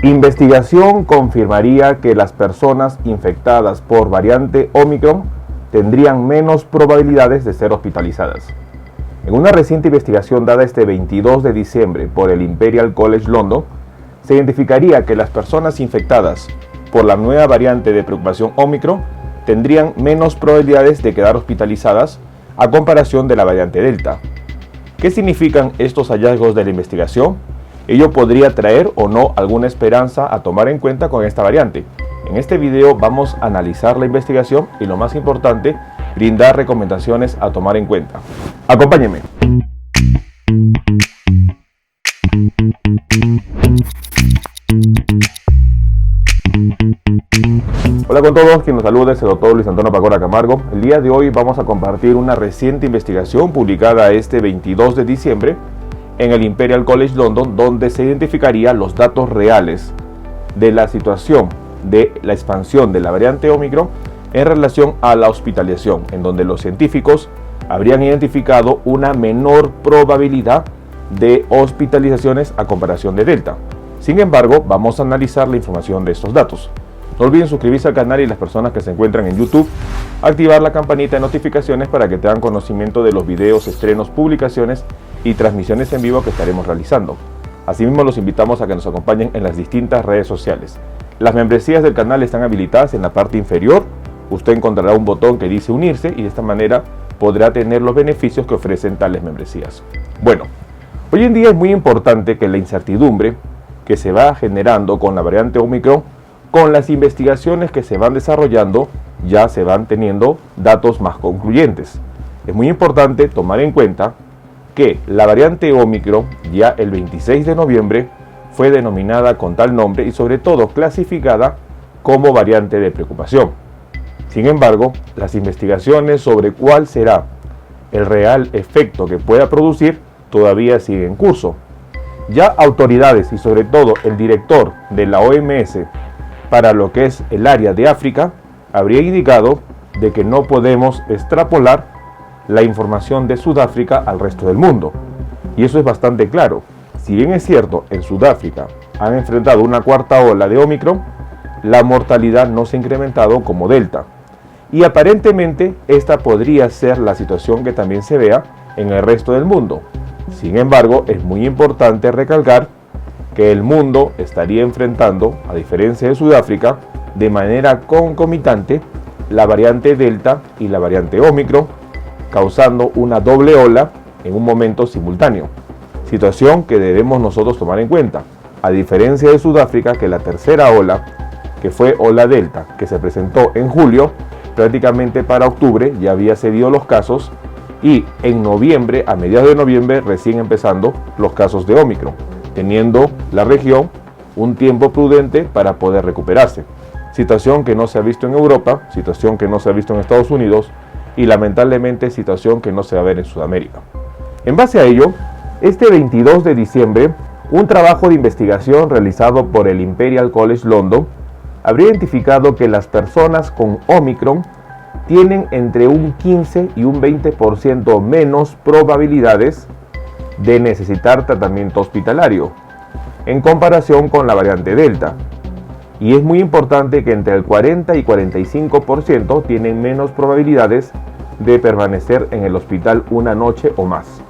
Investigación confirmaría que las personas infectadas por variante Omicron tendrían menos probabilidades de ser hospitalizadas. En una reciente investigación dada este 22 de diciembre por el Imperial College London, se identificaría que las personas infectadas por la nueva variante de preocupación Omicron tendrían menos probabilidades de quedar hospitalizadas a comparación de la variante Delta. ¿Qué significan estos hallazgos de la investigación? Ello podría traer o no alguna esperanza a tomar en cuenta con esta variante. En este video vamos a analizar la investigación y, lo más importante, brindar recomendaciones a tomar en cuenta. Acompáñenme. Hola con todos, quien nos saluda es el doctor Luis Antonio Pacora Camargo. El día de hoy vamos a compartir una reciente investigación publicada este 22 de diciembre en el Imperial College London, donde se identificaría los datos reales de la situación de la expansión de la variante Omicron en relación a la hospitalización, en donde los científicos habrían identificado una menor probabilidad de hospitalizaciones a comparación de Delta. Sin embargo, vamos a analizar la información de estos datos. No olviden suscribirse al canal y las personas que se encuentran en YouTube, activar la campanita de notificaciones para que tengan conocimiento de los videos, estrenos, publicaciones y transmisiones en vivo que estaremos realizando. Asimismo, los invitamos a que nos acompañen en las distintas redes sociales. Las membresías del canal están habilitadas en la parte inferior. Usted encontrará un botón que dice unirse y de esta manera podrá tener los beneficios que ofrecen tales membresías. Bueno, hoy en día es muy importante que la incertidumbre que se va generando con la variante Omicron, con las investigaciones que se van desarrollando, ya se van teniendo datos más concluyentes. Es muy importante tomar en cuenta que la variante Omicron ya el 26 de noviembre fue denominada con tal nombre y sobre todo clasificada como variante de preocupación. Sin embargo, las investigaciones sobre cuál será el real efecto que pueda producir todavía siguen en curso. Ya autoridades y sobre todo el director de la OMS para lo que es el área de África habría indicado de que no podemos extrapolar la información de Sudáfrica al resto del mundo. Y eso es bastante claro. Si bien es cierto, en Sudáfrica han enfrentado una cuarta ola de Omicron, la mortalidad no se ha incrementado como Delta. Y aparentemente esta podría ser la situación que también se vea en el resto del mundo. Sin embargo, es muy importante recalcar que el mundo estaría enfrentando, a diferencia de Sudáfrica, de manera concomitante la variante Delta y la variante Omicron, causando una doble ola en un momento simultáneo. Situación que debemos nosotros tomar en cuenta, a diferencia de Sudáfrica, que la tercera ola, que fue ola Delta, que se presentó en julio, prácticamente para octubre ya había cedido los casos y en noviembre, a mediados de noviembre, recién empezando los casos de Omicron, teniendo la región un tiempo prudente para poder recuperarse. Situación que no se ha visto en Europa, situación que no se ha visto en Estados Unidos y lamentablemente situación que no se va a ver en Sudamérica. En base a ello, este 22 de diciembre, un trabajo de investigación realizado por el Imperial College London habría identificado que las personas con Omicron tienen entre un 15 y un 20% menos probabilidades de necesitar tratamiento hospitalario en comparación con la variante Delta. Y es muy importante que entre el 40 y 45% tienen menos probabilidades de permanecer en el hospital una noche o más.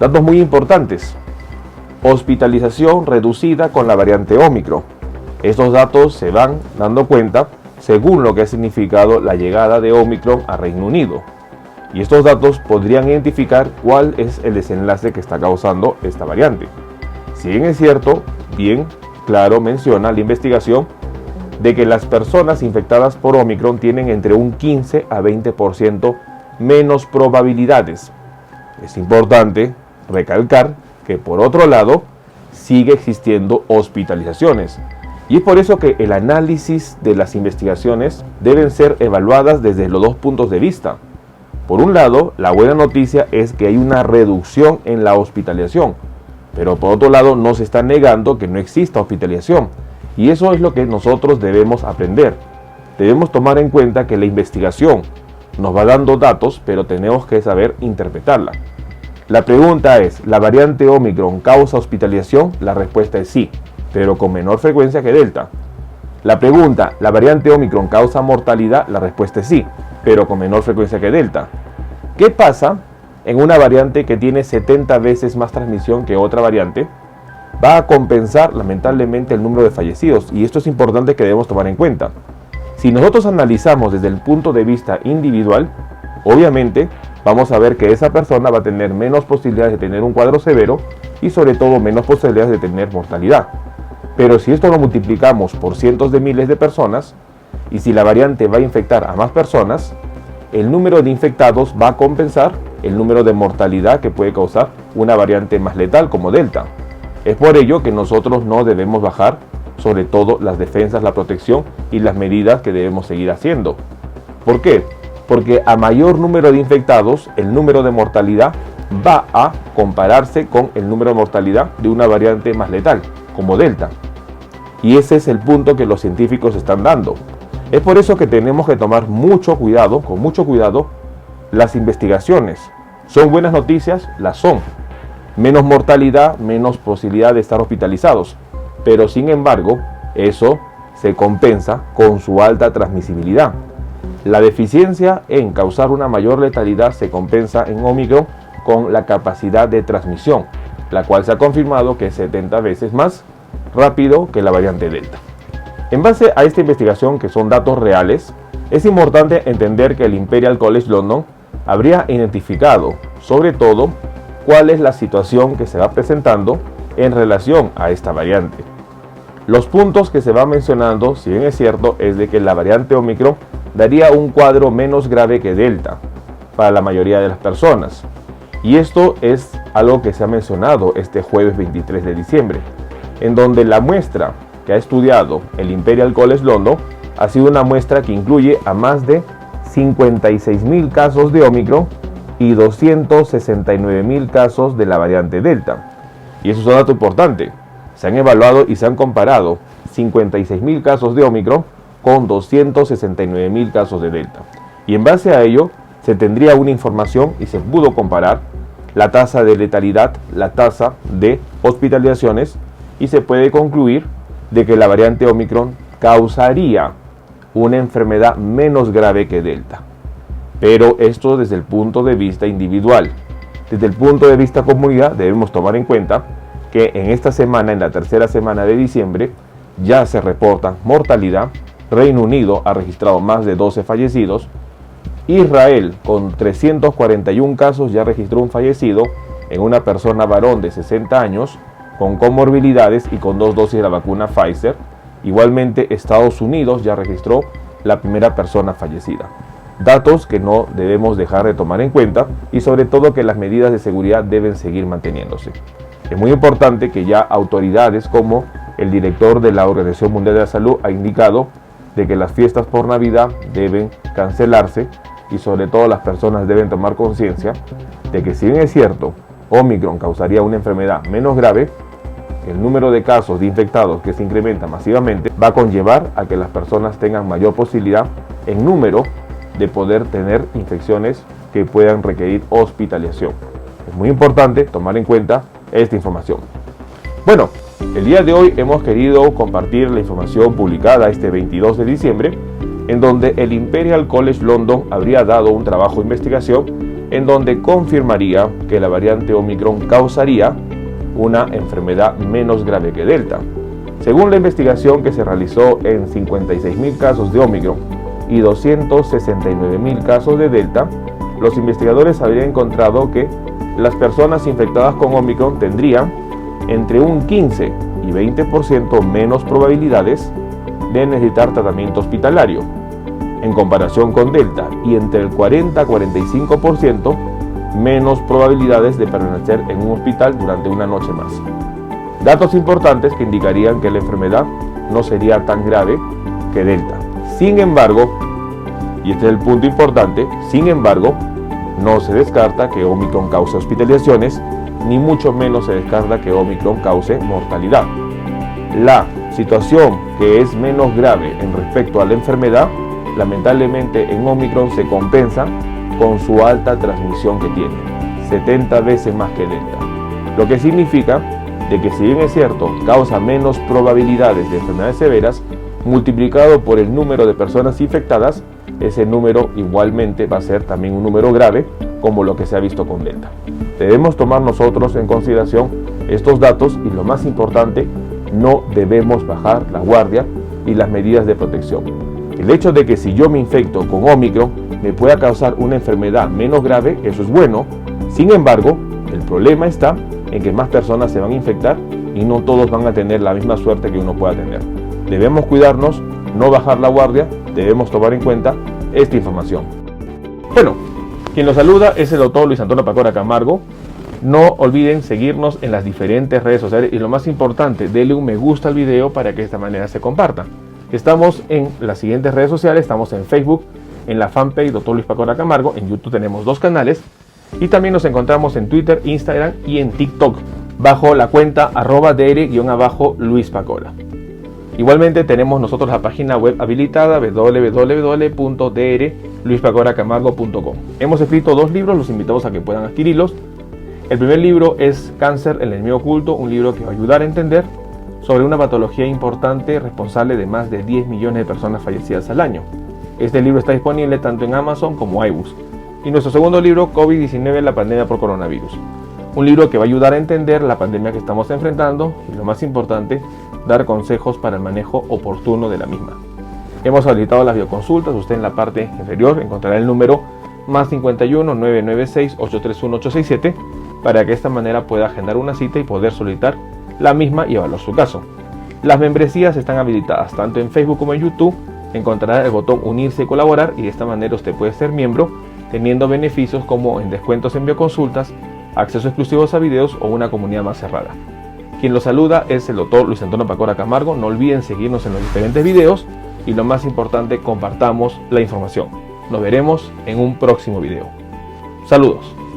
Datos muy importantes. Hospitalización reducida con la variante Omicron. Estos datos se van dando cuenta según lo que ha significado la llegada de Omicron a Reino Unido. Y estos datos podrían identificar cuál es el desenlace que está causando esta variante. Si bien es cierto, bien claro menciona la investigación de que las personas infectadas por Omicron tienen entre un 15 a 20% menos probabilidades. Es importante recalcar que por otro lado sigue existiendo hospitalizaciones. Y es por eso que el análisis de las investigaciones deben ser evaluadas desde los dos puntos de vista. Por un lado, la buena noticia es que hay una reducción en la hospitalización, pero por otro lado no se está negando que no exista hospitalización. Y eso es lo que nosotros debemos aprender. Debemos tomar en cuenta que la investigación nos va dando datos, pero tenemos que saber interpretarla. La pregunta es, ¿la variante Omicron causa hospitalización? La respuesta es sí. pero con menor frecuencia que Delta. La pregunta, ¿la variante Omicron causa mortalidad? La respuesta es sí, pero con menor frecuencia que Delta. ¿Qué pasa en una variante que tiene 70 veces más transmisión que otra variante? Va a compensar lamentablemente el número de fallecidos, y esto es importante que debemos tomar en cuenta. Si nosotros analizamos desde el punto de vista individual, obviamente vamos a ver que esa persona va a tener menos posibilidades de tener un cuadro severo y sobre todo menos posibilidades de tener mortalidad. Pero si esto lo multiplicamos por cientos de miles de personas, y si la variante va a infectar a más personas, el número de infectados va a compensar el número de mortalidad que puede causar una variante más letal como Delta. Es por ello que nosotros no debemos bajar, sobre todo las defensas, la protección y las medidas que debemos seguir haciendo. ¿Por qué? Porque a mayor número de infectados, el número de mortalidad va a compararse con el número de mortalidad de una variante más letal, como Delta. Y ese es el punto que los científicos están dando. Es por eso que tenemos que tomar mucho cuidado, con mucho cuidado, las investigaciones. ¿Son buenas noticias? Las son. Menos mortalidad, menos posibilidad de estar hospitalizados. Pero sin embargo, eso se compensa con su alta transmisibilidad. La deficiencia en causar una mayor letalidad se compensa en Omicron con la capacidad de transmisión, la cual se ha confirmado que es 70 veces más rápido que la variante Delta. En base a esta investigación, que son datos reales, es importante entender que el Imperial College London habría identificado, sobre todo, cuál es la situación que se va presentando en relación a esta variante. Los puntos que se van mencionando, si bien es cierto, es de que la variante Omicron daría un cuadro menos grave que Delta para la mayoría de las personas. Y esto es algo que se ha mencionado este jueves 23 de diciembre, en donde la muestra que ha estudiado el Imperial College London ha sido una muestra que incluye a más de 56.000 casos de Omicron y 269.000 casos de la variante Delta. Y eso es un dato importante. Se han evaluado y se han comparado 56.000 casos de Omicron con 269.000 casos de Delta. Y en base a ello se tendría una información y se pudo comparar la tasa de letalidad, la tasa de hospitalizaciones, y se puede concluir de que la variante Omicron causaría una enfermedad menos grave que Delta. Pero esto desde el punto de vista individual. Desde el punto de vista comunidad debemos tomar en cuenta que en esta semana, en la tercera semana de diciembre, ya se reporta mortalidad. Reino Unido ha registrado más de 12 fallecidos. Israel, con 341 casos, ya registró un fallecido en una persona varón de 60 años con comorbilidades y con 2 dosis de la vacuna Pfizer. Igualmente, Estados Unidos ya registró la primera persona fallecida. Datos que no debemos dejar de tomar en cuenta, y sobre todo que las medidas de seguridad deben seguir manteniéndose. Es muy importante que ya autoridades como el director de la Organización Mundial de la Salud ha indicado de que las fiestas por Navidad deben cancelarse, y sobre todo las personas deben tomar conciencia de que, si bien es cierto, Omicron causaría una enfermedad menos grave, el número de casos de infectados que se incrementa masivamente va a conllevar a que las personas tengan mayor posibilidad en número de poder tener infecciones que puedan requerir hospitalización. Es muy importante tomar en cuenta esta información. Bueno, el día de hoy hemos querido compartir la información publicada este 22 de diciembre, en donde el Imperial College London habría dado un trabajo de investigación en donde confirmaría que la variante Omicron causaría una enfermedad menos grave que Delta. Según la investigación que se realizó en 56.000 casos de Omicron y 269.000 casos de Delta, los investigadores habrían encontrado que las personas infectadas con Omicron tendrían entre un 15 y 20% menos probabilidades de necesitar tratamiento hospitalario en comparación con Delta, y entre el 40 a 45% menos probabilidades de permanecer en un hospital durante una noche más. Datos importantes que indicarían que la enfermedad no sería tan grave que Delta. Sin embargo, y este es el punto importante, sin embargo, no se descarta que Omicron cause hospitalizaciones, ni mucho menos se descarta que Omicron cause mortalidad. La situación que es menos grave en respecto a la enfermedad, lamentablemente en Omicron se compensa con su alta transmisión que tiene, 70 veces más que Delta. Lo que significa de que si bien es cierto, causa menos probabilidades de enfermedades severas, multiplicado por el número de personas infectadas, ese número igualmente va a ser también un número grave, como lo que se ha visto con Delta. Debemos tomar nosotros en consideración estos datos y, lo más importante, no debemos bajar la guardia y las medidas de protección. El hecho de que si yo me infecto con Omicron me pueda causar una enfermedad menos grave, eso es bueno. Sin embargo, el problema está en que más personas se van a infectar y no todos van a tener la misma suerte que uno pueda tener. Debemos cuidarnos, no bajar la guardia, debemos tomar en cuenta esta información. Bueno, quien los saluda es el doctor Luis Antonio Pacora Camargo. No olviden seguirnos en las diferentes redes sociales y, lo más importante, denle un me gusta al video para que de esta manera se comparta. Estamos en las siguientes redes sociales, estamos en Facebook, en la fanpage Dr. Luis Pacora Camargo, en YouTube tenemos 2 canales y también nos encontramos en Twitter, Instagram y en TikTok bajo la cuenta @dr_Luis Pacora. Igualmente tenemos nosotros la página web habilitada www.drluispacoracamargo.com. Hemos escrito 2 libros, los invitamos a que puedan adquirirlos. El primer libro es Cáncer, el enemigo oculto, un libro que va a ayudar a entender sobre una patología importante responsable de más de 10 millones de personas fallecidas al año. Este libro está disponible tanto en Amazon como iBooks. Y nuestro segundo libro, COVID-19, la pandemia por coronavirus. Un libro que va a ayudar a entender la pandemia que estamos enfrentando y, lo más importante, dar consejos para el manejo oportuno de la misma. Hemos habilitado las videoconsultas. Usted en la parte inferior encontrará el número +51 996 831 867 para que de esta manera pueda agendar una cita y poder solicitar la misma y evaluar su caso. Las membresías están habilitadas tanto en Facebook como en YouTube. Encontrará el botón unirse y colaborar y de esta manera usted puede ser miembro, teniendo beneficios como en descuentos en bioconsultas, acceso exclusivos a videos o una comunidad más cerrada. Quien los saluda es el doctor Luis Antonio Pacora Camargo. No olviden seguirnos en los diferentes videos y, lo más importante, compartamos la información. Nos veremos en un próximo video. Saludos.